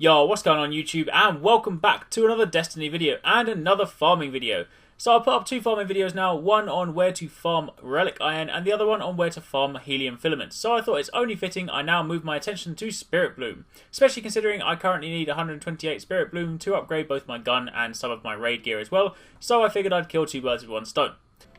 Yo, what's going on YouTube, and welcome back to another Destiny video and another farming video. So I put up two farming videos now, one on where to farm relic iron and the other one on where to farm helium filaments. So I thought it's only fitting I now move my attention to Spirit Bloom, especially considering I currently need 128 Spirit Bloom to upgrade both my gun and some of my raid gear as well, so I figured I'd kill two birds with one stone.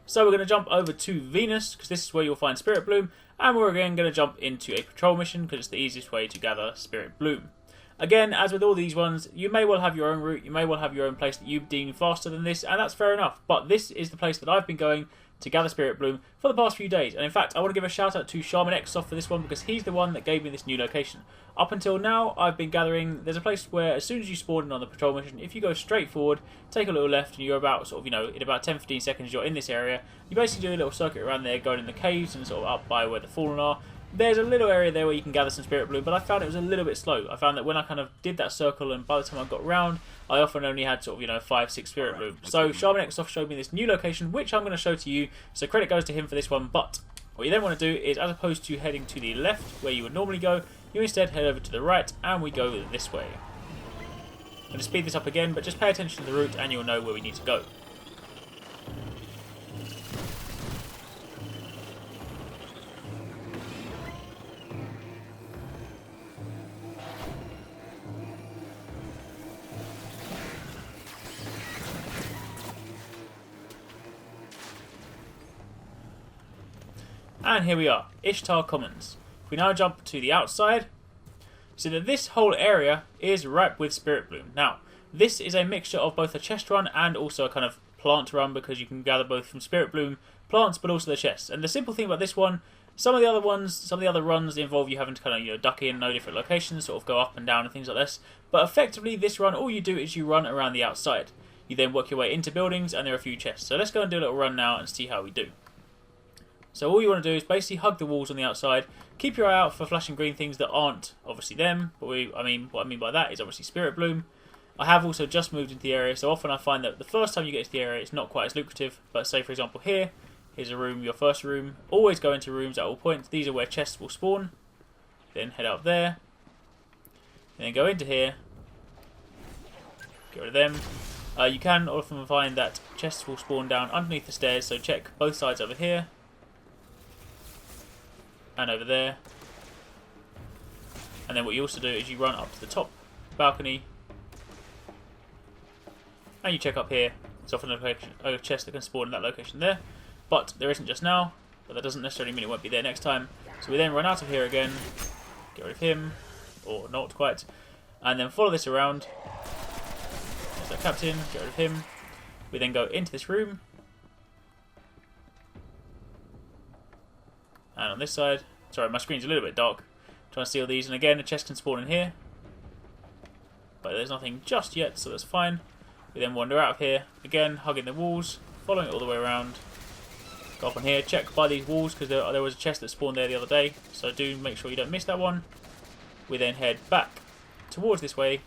So we're going to jump over to Venus, because this is where you'll find Spirit Bloom, and we're again going to jump into a patrol mission, because it's the easiest way to gather Spirit Bloom. Again, as with all these ones, you may well have your own route, you may well have your own place that you deem faster than this, and that's fair enough. But this is the place that I've been going to gather Spirit Bloom for the past few days. And in fact, I want to give a shout out to Arekkz for this one, because he's the one that gave me this new location. Up until now, I've been gathering, there's a place where as soon as you spawn in on the patrol mission, if you go straight forward, take a little left, and you're about, in about 10-15 seconds, you're in this area. You basically do a little circuit around there, going in the caves and sort of up by where the Fallen are. There's a little area there where you can gather some Spirit Bloom, but I found it was a little bit slow. I found that when I kind of did that circle, and by the time I got round, I often only had 5-6 Spirit Bloom. So Arekkz showed me this new location, which I'm going to show to you, so credit goes to him for this one. But what you then want to do is, as opposed to heading to the left, where you would normally go, you instead head over to the right, and we go this way. I'm going to speed this up again, but just pay attention to the route, and you'll know where we need to go. And here we are, Ishtar Commons. If we now jump to the outside, so that this whole area is ripe with Spirit Bloom. Now, this is a mixture of both a chest run and also a kind of plant run, because you can gather both from Spirit Bloom plants, but also the chests. And the simple thing about this one, some of the other runs involve you having to kind of duck in, know different locations, sort of go up and down and things like this. But effectively, this run, all you do is you run around the outside. You then work your way into buildings, and there are a few chests. So let's go and do a little run now and see how we do. So all you want to do is basically hug the walls on the outside. Keep your eye out for flashing green things that aren't obviously them. But what I mean by that is obviously Spirit Bloom. I have also just moved into the area, so often I find that the first time you get to the area, it's not quite as lucrative. But say for example here's a room, your first room. Always go into rooms at all points. These are where chests will spawn. Then head out there. And then go into here. Get rid of them. You can often find that chests will spawn down underneath the stairs, so check both sides over here. And over there. And then what you also do is you run up to the top balcony and you check up here. It's often a chest that can spawn in that location there, but there isn't just now, but that doesn't necessarily mean it won't be there next time. So we then run out of here again, get rid of him, or not quite, and then follow this around. There's that captain, get rid of him. We then go into this room. And on this side, sorry, my screen's a little bit dark. Trying to steal these, and again, a chest can spawn in here. But there's nothing just yet, so that's fine. We then wander out of here, again, hugging the walls, following it all the way around. Go up on here, check by these walls, because there was a chest that spawned there the other day, so do make sure you don't miss that one. We then head back towards this way.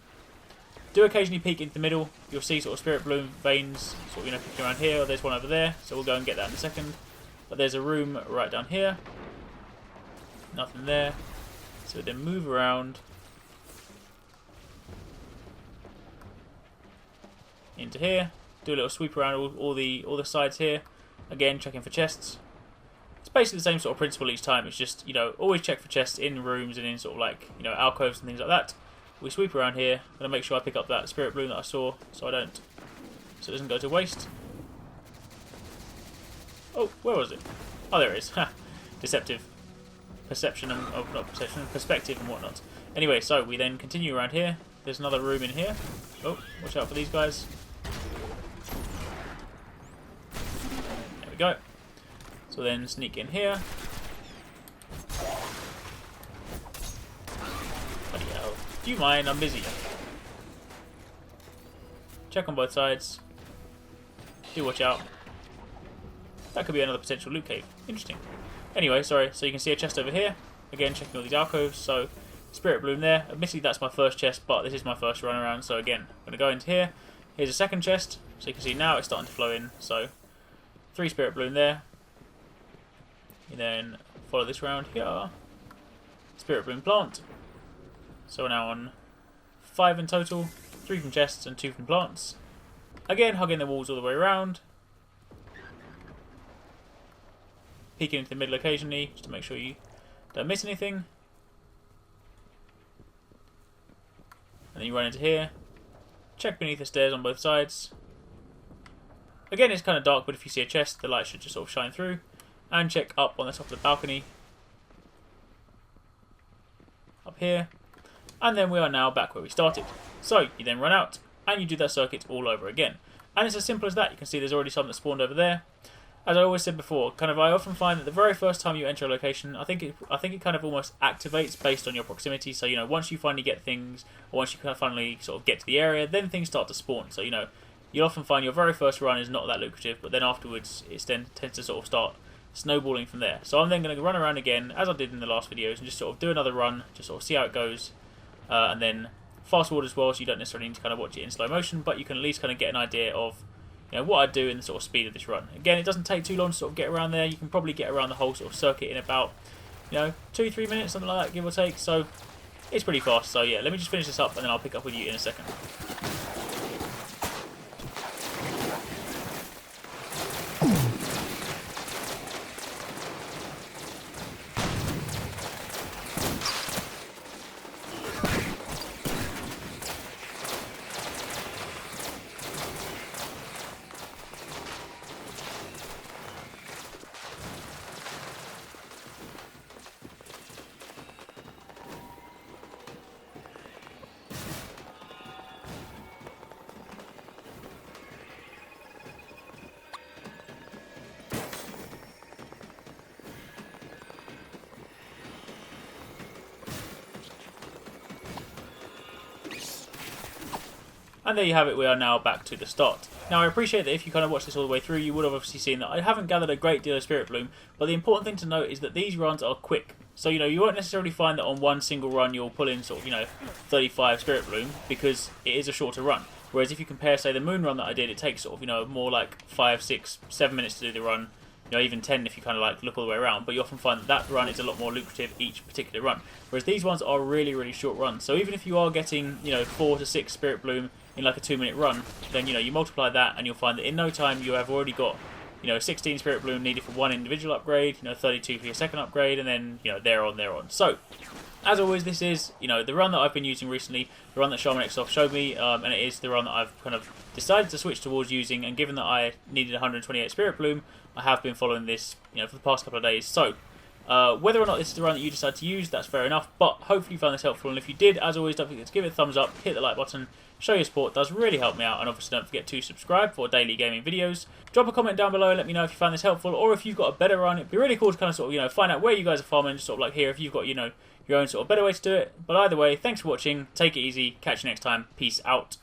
Do occasionally peek into the middle. You'll see sort of Spirit Bloom veins, sort of, picking around here, or there's one over there, so we'll go and get that in a second. But there's a room right down here. Nothing there. So then move around into here. Do a little sweep around all the sides here. Again, checking for chests. It's basically the same sort of principle each time. It's just, always check for chests in rooms and in sort of alcoves and things like that. We sweep around here. I'm gonna make sure I pick up that Spirit Bloom that I saw, so it doesn't go to waste. Oh, where was it? Oh, there it is. Deceptive. Perception and not perception, perspective and whatnot. Anyway, so we then continue around here. There's another room in here. Oh, watch out for these guys. There we go. So then sneak in here. Bloody hell. Do you mind? I'm busy. Check on both sides. Do watch out. That could be another potential loot cave. Interesting. Anyway, sorry, so you can see a chest over here. Again, checking all these alcoves. So, Spirit Bloom there. Admittedly, that's my first chest, but this is my first run around. So again, I'm going to go into here. Here's a second chest. So you can see now it's starting to flow in. So, 3 Spirit Bloom there. And then follow this round here. Spirit Bloom plant. So we're now on 5 in total, 3 from chests and 2 from plants. Again, hugging the walls all the way around. Peeking into the middle occasionally, just to make sure you don't miss anything. And then you run into here. Check beneath the stairs on both sides. Again, it's kind of dark, but if you see a chest, the light should just sort of shine through. And check up on the top of the balcony. Up here. And then we are now back where we started. So, you then run out, and you do that circuit all over again. And it's as simple as that. You can see there's already some that spawned over there. As I always said before, I often find that the very first time you enter a location, I think it kind of almost activates based on your proximity. So, once you finally get things, or once you kind of finally sort of get to the area, then things start to spawn. So, you'll often find your very first run is not that lucrative, but then afterwards it then tends to sort of start snowballing from there. So I'm then going to run around again, as I did in the last videos, and just sort of do another run, just sort of see how it goes, and then fast forward as well, so you don't necessarily need to kind of watch it in slow motion, but you can at least kind of get an idea of what I do and the sort of speed of this run. Again, it doesn't take too long to sort of get around there. You can probably get around the whole sort of circuit in about 2-3 minutes, something like that, give or take. So it's pretty fast. So yeah, let me just finish this up and then I'll pick up with you in a second. And there you have it, we are now back to the start. Now I appreciate that if you kind of watch this all the way through, you would have obviously seen that I haven't gathered a great deal of Spirit Bloom, but the important thing to note is that these runs are quick. So, you won't necessarily find that on one single run you'll pull in sort of, 35 Spirit Bloom, because it is a shorter run. Whereas if you compare, say, the moon run that I did, it takes sort of, more like 5, 6, 7 minutes to do the run. Even 10 if you kind of like look all the way around, but you often find that run is a lot more lucrative each particular run. Whereas these ones are really, really short runs. So even if you are getting, 4 to 6 Spirit Bloom in like a 2-minute run, then, you multiply that and you'll find that in no time you have already got, 16 Spirit Bloom needed for one individual upgrade, 32 for your second upgrade, and then, there on. So, as always, this is, the run that I've been using recently, the run that Arekkz showed me, and it is the run that I've kind of decided to switch towards using, and given that I needed 128 Spirit Bloom, I have been following this, for the past couple of days. So, whether or not this is the run that you decide to use, that's fair enough, but hopefully you found this helpful, and if you did, as always, don't forget to give it a thumbs up, hit the like button, show your support, it does really help me out, and obviously don't forget to subscribe for daily gaming videos. Drop a comment down below, let me know if you found this helpful, or if you've got a better run. It'd be really cool to kind of sort of, find out where you guys are farming, just sort of like hear if you've got, your own sort of better way to do it. But either way, thanks for watching, take it easy, catch you next time, peace out.